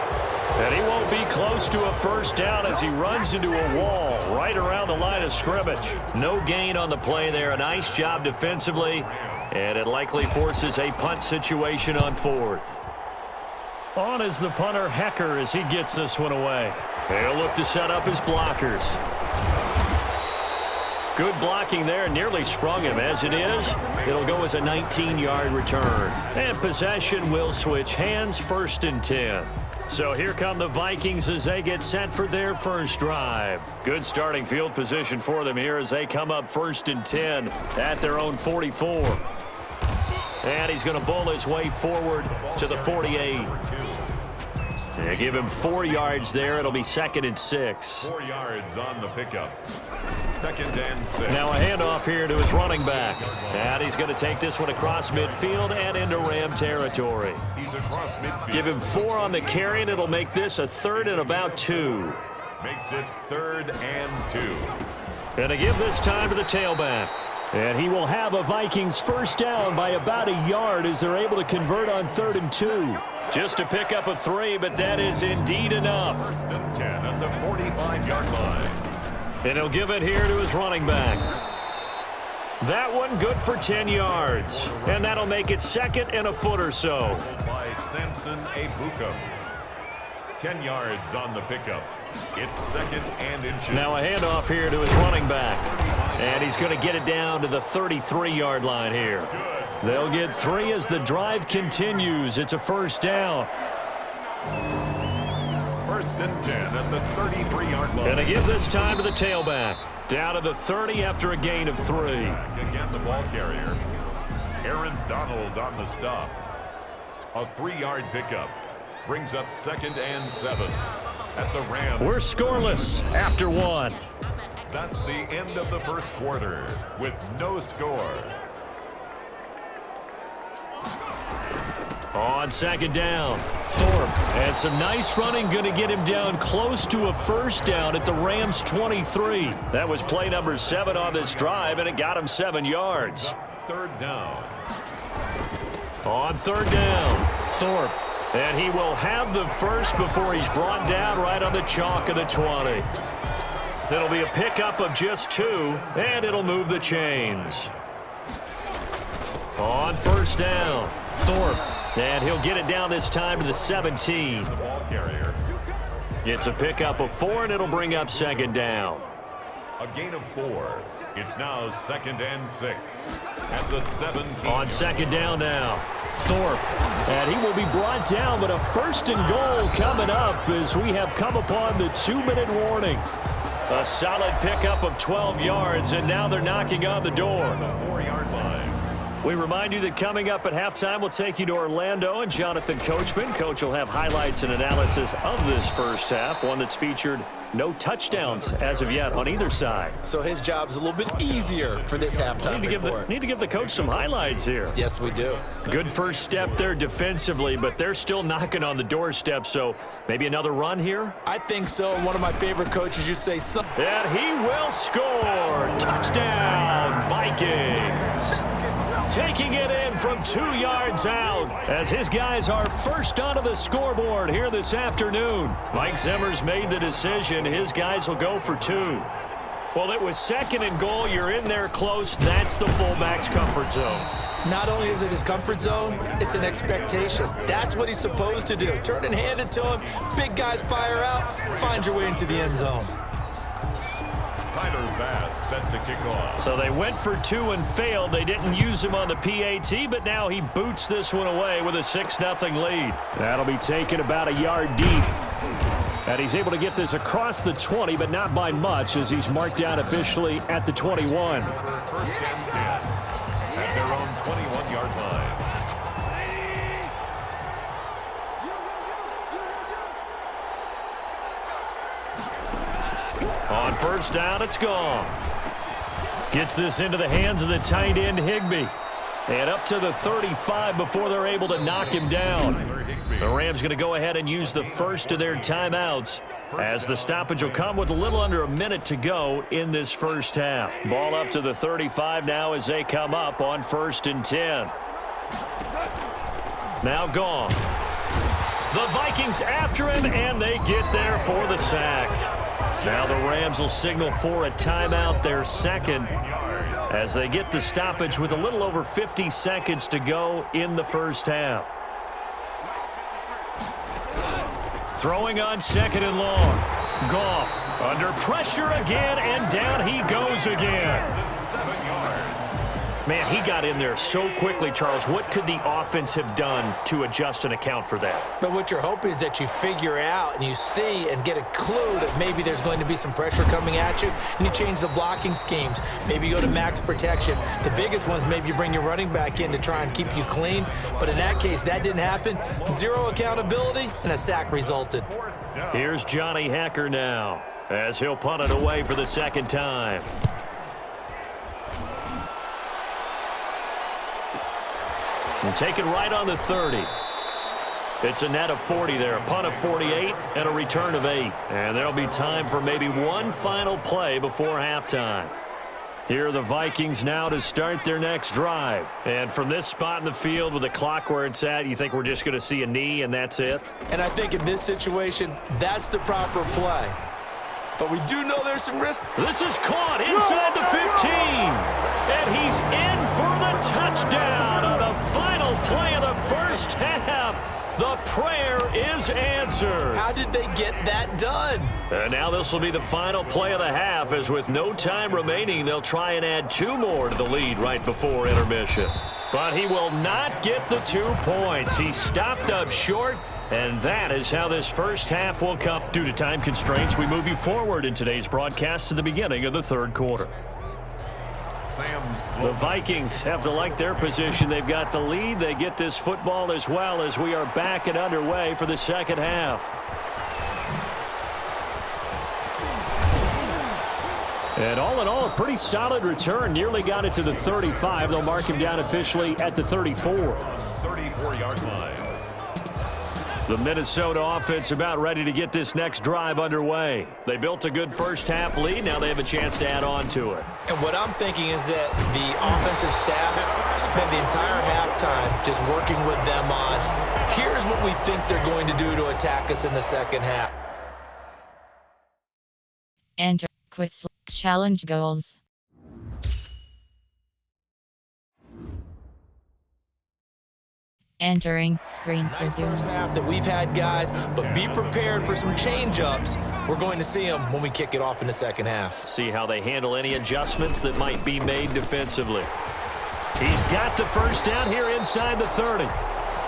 [SPEAKER 1] And he won't be close to a first down as he runs into a wall right around the line of scrimmage. No gain on the play there. A nice job defensively. And it likely forces a punt situation on fourth. On is the punter, Hecker, as he gets this one away. He'll look to set up his blockers. Good blocking there, nearly sprung him. As it is, it'll go as a 19-yard return. And possession will switch hands, first and 10. So here come the Vikings as they get set for their first drive. Good starting field position for them here as they come up first and 10 at their own 44. And he's going to bull his way forward to the 48. They give him 4 yards there. It'll be second and 6.
[SPEAKER 2] 4 yards on the pickup. Second and 6.
[SPEAKER 1] Now a handoff here to his running back. And he's going to take this one across midfield and into Ram territory.
[SPEAKER 2] He's across midfield.
[SPEAKER 1] Give him 4 on the carry, and it'll make this a third and about 2.
[SPEAKER 2] Makes it third and 2.
[SPEAKER 1] And to give this time to the tailback. And he will have a Vikings first down by about a yard as they're able to convert on 3rd and 2. Just to pick up a 3, but that is indeed enough.
[SPEAKER 2] First and 10 at the 45-yard line.
[SPEAKER 1] And he'll give it here to his running back. That one good for 10 yards. And that'll make it second and a foot or so.
[SPEAKER 2] By Samson Ebukam. 10 yards on the pickup. It's second and inches.
[SPEAKER 1] Now a handoff here to his running back. And he's going to get it down to the 33-yard line here. They'll get 3 as the drive continues. It's a first down.
[SPEAKER 2] First and 10 at the 33-yard line.
[SPEAKER 1] And to give this time to the tailback. Down to the 30 after a gain of 3.
[SPEAKER 2] Again, the ball carrier. Aaron Donald on the stop. A 3-yard pickup. Brings up second and 7 at the Rams.
[SPEAKER 1] We're scoreless after 1.
[SPEAKER 2] That's the end of the first quarter with no score.
[SPEAKER 1] On second down, Thorpe. And some nice running, going to get him down close to a first down at the Rams 23. That was play number 7 on this drive, and it got him 7 yards.
[SPEAKER 2] Third down.
[SPEAKER 1] On third down, Thorpe. And he will have the first before he's brought down right on the chalk of the 20. It'll be a pickup of just 2, and it'll move the chains. On first down, Thorpe. And he'll get it down this time to the 17.
[SPEAKER 2] The ball carrier.
[SPEAKER 1] It's a pickup of 4, and it'll bring up second down.
[SPEAKER 2] A gain of 4. It's now second and 6 at the 17.
[SPEAKER 1] On second down now, Thorpe. And he will be brought down, but a first and goal coming up as we have come upon the 2-minute warning. A solid pickup of 12 yards, and now they're knocking on the door.
[SPEAKER 2] The 4-yard line.
[SPEAKER 1] We remind you that coming up at halftime, we'll take you to Orlando and Jonathan Coachman. Coach will have highlights and analysis of this first half, one that's featured no touchdowns as of yet on either side.
[SPEAKER 4] So his job's a little bit easier for this halftime report.
[SPEAKER 1] Need to give the coach some highlights here.
[SPEAKER 4] Yes, we do.
[SPEAKER 1] Good first step there defensively, but they're still knocking on the doorstep, so maybe another run here?
[SPEAKER 4] I think so. One of my favorite coaches, you say something.
[SPEAKER 1] And he will score. Touchdown, Vikings. taking it in from 2 yards out as his guys are first onto the scoreboard here this afternoon. Mike Zimmer's made the decision. His guys will go for 2. Well, it was 2nd and goal. You're in there close. That's the fullback's comfort zone.
[SPEAKER 4] Not only is it his comfort zone, it's an expectation. That's what he's supposed to do. Turn and hand it to him. Big guys fire out. Find your way into the end zone.
[SPEAKER 2] Tyler Bass set to kick off.
[SPEAKER 1] So they went for 2 and failed. They didn't use him on the PAT, but now he boots this one away with a 6-0 lead. That'll be taken about a yard deep. And he's able to get this across the 20, but not by much as he's marked down officially at the 21.
[SPEAKER 2] First and 10 at their own 21-yard line.
[SPEAKER 1] On first down, it's Goff. Gets this into the hands of the tight end, Higbee. And up to the 35 before they're able to knock him down. The Rams going to go ahead and use the first of their timeouts as the stoppage will come with a little under a minute to go in this first half. Ball up to the 35 now as they come up on 1st and 10. Now Goff. The Vikings after him, and they get there for the sack. Now the Rams will signal for a timeout, their second, as they get the stoppage with a little over 50 seconds to go in the first half. Throwing on 2nd and long. Goff under pressure again, and down he goes again. Man, he got in there so quickly, Charles. What could the offense have done to adjust and account for that?
[SPEAKER 4] But what you're hoping is that you figure out and you see and get a clue that maybe there's going to be some pressure coming at you, and you change the blocking schemes. Maybe you go to max protection. The biggest one is maybe you bring your running back in to try and keep you clean. But in that case, that didn't happen. 0 accountability, and a sack resulted.
[SPEAKER 1] Here's Johnny Hacker now as he'll punt it away for the 2nd time. And take it right on the 30. It's a net of 40 there, a punt of 48, and a return of 8. And there'll be time for maybe one final play before halftime. Here are the Vikings now to start their next drive. And from this spot in the field with the clock where it's at, you think we're just going to see a knee and that's it?
[SPEAKER 4] And I think in this situation, that's the proper play. But we do know there's some risk.
[SPEAKER 1] This is caught inside the 15. And he's in for the touchdown on the final play of the first half. The prayer is answered.
[SPEAKER 4] How did they get that done?
[SPEAKER 1] And now this will be the final play of the half, as with no time remaining, they'll try and add 2 more to the lead right before intermission. But he will not get the 2 points. He stopped up short, and that is how this first half will come. Due to time constraints, we move you forward in today's broadcast to the beginning of the 3rd quarter. The Vikings have to like their position. They've got the lead. They get this football as well as we are back and underway for the 2nd half. And all in all, a pretty solid return. Nearly got it to the 35. They'll mark him down officially at the 34.
[SPEAKER 2] 34-yard line.
[SPEAKER 1] The Minnesota offense about ready to get this next drive underway. They built a good first half lead. Now they have a chance to add on to it.
[SPEAKER 4] And what I'm thinking is that the offensive staff spent the entire halftime just working with them on, here's what we think they're going to do to attack us in the second half.
[SPEAKER 5] Enter quick challenge goals. Entering screen
[SPEAKER 4] Nice
[SPEAKER 5] resumed.
[SPEAKER 4] first half that we've had, guys, but be prepared for some change-ups. We're going to see them when we kick it off in the second half.
[SPEAKER 1] See how they handle any adjustments that might be made defensively. He's got the first down here inside the 30.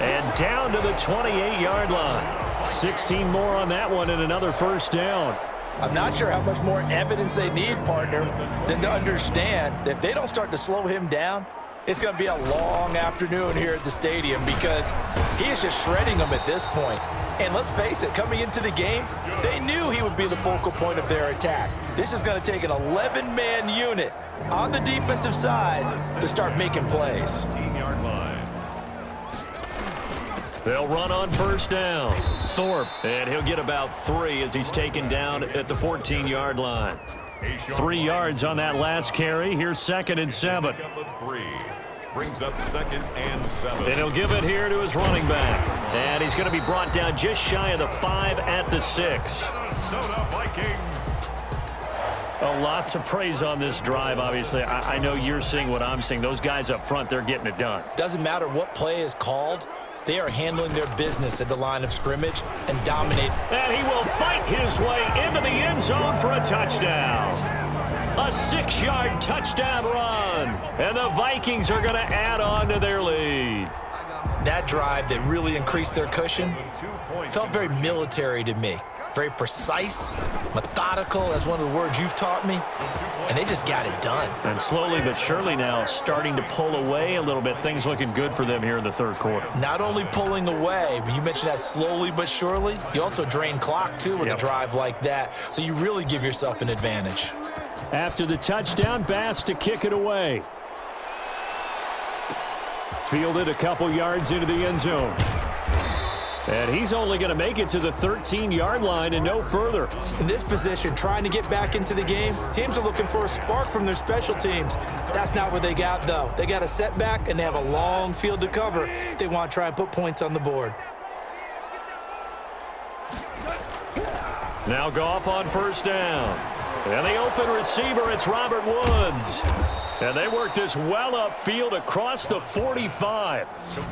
[SPEAKER 1] And down to the 28-yard line. 16 more on that one and another first down.
[SPEAKER 4] I'm not sure how much more evidence they need, partner, than to understand that if they don't start to slow him down, it's going to be a long afternoon here at the stadium because he is just shredding them at this point. And let's face it, coming into the game, they knew he would be the focal point of their attack. This is going to take an 11-man unit on the defensive side to start making plays.
[SPEAKER 2] 15-yard line.
[SPEAKER 1] They'll run on first down. Thorpe, and he'll get about 3 as he's taken down at the 14-yard line. 3 yards on that last carry. Here's 2nd and 7.
[SPEAKER 2] Brings up 2nd and 7.
[SPEAKER 1] And he'll give it here to his running back. And he's going to be brought down just shy of the 5 at the 6.
[SPEAKER 2] Minnesota Vikings.
[SPEAKER 1] A lot to praise on this drive, obviously. I know you're seeing what I'm seeing. Those guys up front, they're getting it done.
[SPEAKER 4] Doesn't matter what play is called. They are handling their business at the line of scrimmage and dominate.
[SPEAKER 1] And he will fight his way into the end zone for a touchdown. A 6-yard touchdown run. And the Vikings are going to add on to their lead.
[SPEAKER 4] That drive that really increased their cushion felt very military to me. Very precise, methodical, that's one of the words you've taught me, and they just got it done.
[SPEAKER 1] And slowly but surely now starting to pull away a little bit. Things looking good for them here in the third quarter.
[SPEAKER 4] Not only pulling away, but you mentioned that slowly but surely. You also drain clock, too, with a drive like that, so you really give yourself an advantage.
[SPEAKER 1] After the touchdown, Bass to kick it away. Fielded a couple yards into the end zone. And he's only going to make it to the 13-yard line and no further.
[SPEAKER 4] In this position, trying to get back into the game, teams are looking for a spark from their special teams. That's not what they got, though. They got a setback, and they have a long field to cover if they want to try and put points on the board.
[SPEAKER 1] Now Goff on first down. And the open receiver, it's Robert Woods. And they work this well upfield across the 45.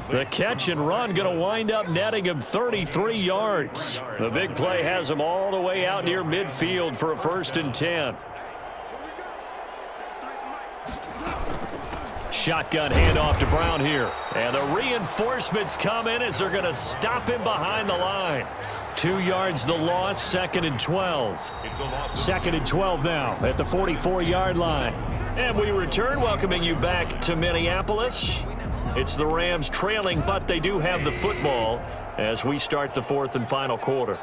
[SPEAKER 1] The catch and run going to wind up netting him 33 yards. The big play has him all the way out near midfield for a 1st and 10. Shotgun handoff to Brown here. And the reinforcements come in as they're going to stop him behind the line. 2 yards the loss, 2nd and 12. 2nd and 12 now at the 44-yard line. And we return, welcoming you back to Minneapolis. It's the Rams trailing, but they do have the football as we start the 4th and final quarter.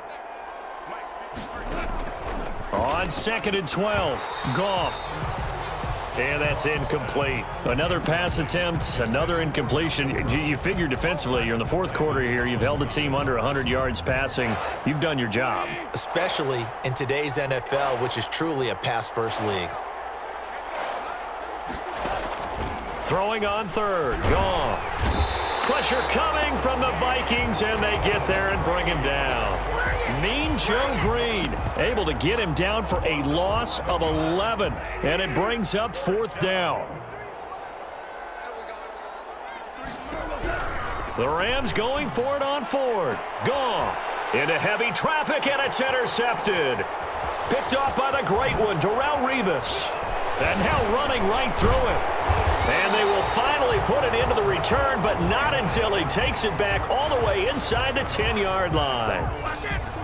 [SPEAKER 1] On 2nd and 12, Goff. And that's incomplete. Another pass attempt, another incompletion. You figure defensively, you're in the 4th quarter here. You've held the team under 100 yards passing. You've done your job.
[SPEAKER 4] Especially in today's NFL, which is truly a pass-first league.
[SPEAKER 1] Throwing on 3rd, Goff. Pressure coming from the Vikings, and they get there and bring him down. Mean Joe Green able to get him down for a loss of 11, and it brings up 4th down. The Rams going for it on 4th. Goff into heavy traffic, and it's intercepted. Picked off by the great one, Terrell Revis. And now running right through it. And they will finally put it into the return, but not until he takes it back all the way inside the 10-yard line.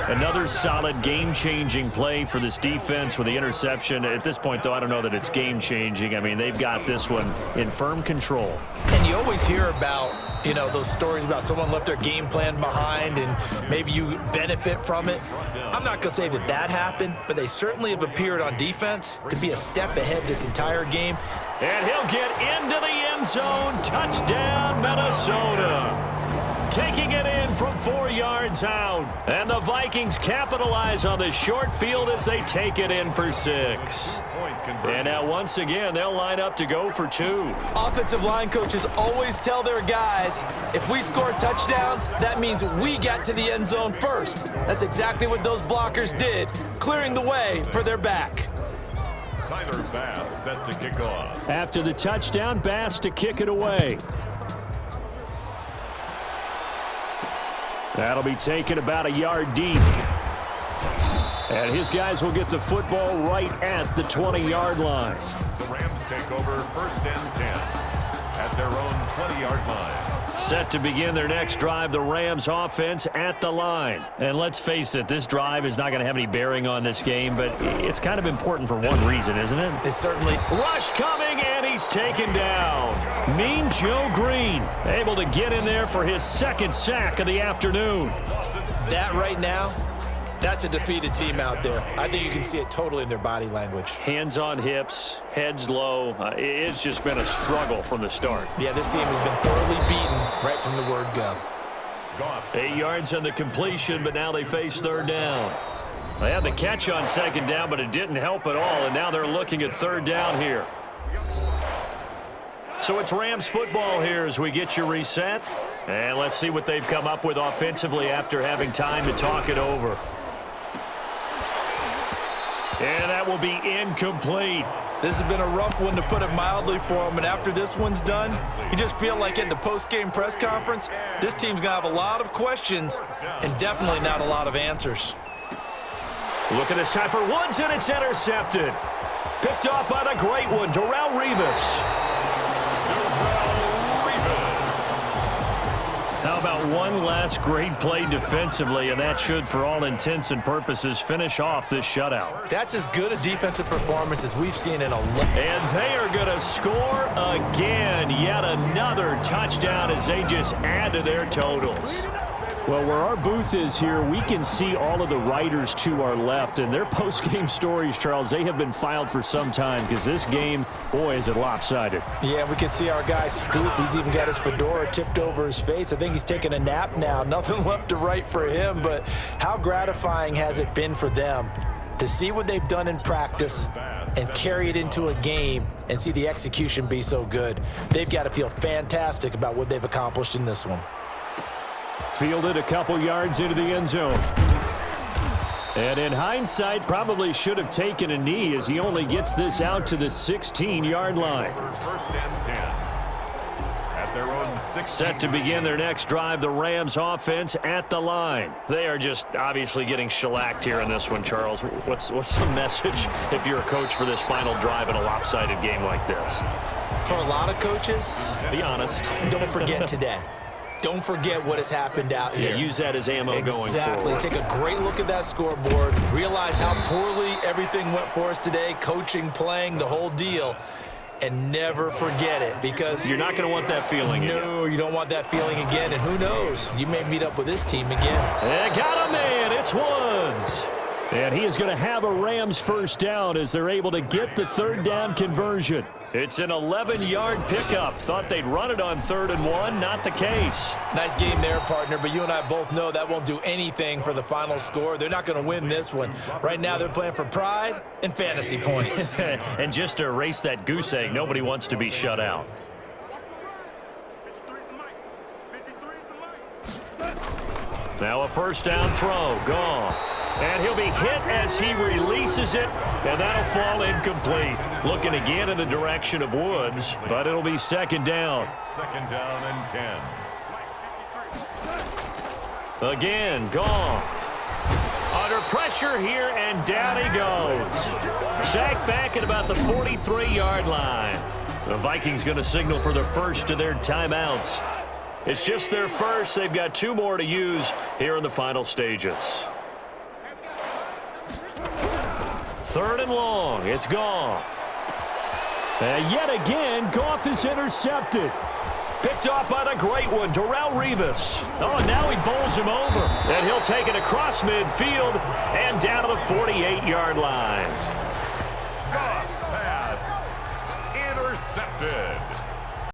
[SPEAKER 1] Another solid game-changing play for this defense with the interception. At this point, though, I don't know that it's game-changing. I mean, they've got this one in firm control.
[SPEAKER 4] And you always hear about, those stories about someone left their game plan behind and maybe you benefit from it. I'm not going to say that that happened, but they certainly have appeared on defense to be a step ahead this entire game.
[SPEAKER 1] And he'll get into the end zone. Touchdown, Minnesota. Taking it in from 4 yards out. And the Vikings capitalize on the short field as they take it in for 6. And now once again, they'll line up to go for 2.
[SPEAKER 4] Offensive line coaches always tell their guys, if we score touchdowns, that means we got to the end zone first. That's exactly what those blockers did, clearing the way for their back.
[SPEAKER 2] Tyler Bass set to kick off.
[SPEAKER 1] After the touchdown, Bass to kick it away. That'll be taken about a yard deep. And his guys will get the football right at the 20-yard line.
[SPEAKER 2] The Rams take over 1st and 10 at their own 20-yard line.
[SPEAKER 1] Set to begin their next drive, the Rams offense at the line. And let's face it, this drive is not going to have any bearing on this game, but it's kind of important for one reason, isn't it?
[SPEAKER 4] It's certainly.
[SPEAKER 1] Rush coming, and he's taken down. Mean Joe Green able to get in there for his 2nd sack of the afternoon.
[SPEAKER 4] That right now, that's a defeated team out there. I think you can see it totally in their body language.
[SPEAKER 1] Hands on hips, heads low. It's just been a struggle from the start.
[SPEAKER 4] Yeah, this team has been thoroughly beaten right from the word go.
[SPEAKER 1] 8 yards on the completion, but now they face 3rd down. They had the catch on 2nd down, but it didn't help at all, and now they're looking at 3rd down here. So it's Rams football here as we get you reset. And let's see what they've come up with offensively after having time to talk it over. And that will be incomplete.
[SPEAKER 4] This has been a rough one, to put it mildly, for him. And after this one's done, you just feel like in the post-game press conference, this team's going to have a lot of questions and definitely not a lot of answers.
[SPEAKER 1] Look at this time for Woods, and it's intercepted. Picked off by the great one, Terrell Revis. How about one last great play defensively, and that should, for all intents and purposes, finish off this shutout.
[SPEAKER 4] That's as good a defensive performance as we've seen in a long time.
[SPEAKER 1] And they are going to score again. Yet another touchdown as they just add to their totals. Well, where our booth is here, we can see all of the writers to our left, and their post-game stories, Charles, they have been filed for some time because this game, boy, is it lopsided.
[SPEAKER 4] Yeah, we can see our guy Scoop. He's even got his fedora tipped over his face. I think he's taking a nap now. Nothing left to write for him, but how gratifying has it been for them to see what they've done in practice and carry it into a game and see the execution be so good. They've got to feel fantastic about what they've accomplished in this one.
[SPEAKER 1] Fielded a couple yards into the end zone. And in hindsight, probably should have taken a knee as he only gets this out to the 16-yard line.
[SPEAKER 2] First and 10. At their own 16.
[SPEAKER 1] Set to begin their next drive, the Rams offense at the line. They are just obviously getting shellacked here in this one, Charles. What's the message if you're a coach for this final drive in a lopsided game like this?
[SPEAKER 4] For a lot of coaches,
[SPEAKER 1] be honest.
[SPEAKER 4] Don't forget today. Don't forget what has happened out here.
[SPEAKER 1] Yeah, use that as ammo going forward.
[SPEAKER 4] Exactly. Take a great look at that scoreboard. Realize how poorly everything went for us today. Coaching, playing, the whole deal. And never forget it, because
[SPEAKER 1] you're not going to want that feeling again.
[SPEAKER 4] No, you don't want that feeling again. And who knows? You may meet up with this team again.
[SPEAKER 1] They got a man. It's Woods. And he is going to have a Rams first down as they're able to get the third down conversion. It's an 11-yard pickup. Thought they'd run it on 3rd and 1. Not the case.
[SPEAKER 4] Nice game there, partner, but you and I both know that won't do anything for the final score. They're not going to win this one. Right now they're playing for pride and fantasy points.
[SPEAKER 1] And just to erase that goose egg, nobody wants to be shut out. Now a first down throw. Gone. And he'll be hit as he releases it, and that'll fall incomplete. Looking again in the direction of Woods, but it'll be second down.
[SPEAKER 2] Second down and 10.
[SPEAKER 1] Again, Goff. Under pressure here, and down he goes. Sacked back at about the 43-yard line. The Vikings going to signal for the first of their timeouts. It's just their first. They've got 2 more to use here in the final stages. 3rd and long. It's Goff. And yet again, Goff is intercepted. Picked off by the great one, Terrell Revis. Oh, and now he bowls him over. And he'll take it across midfield and down to the 48-yard line.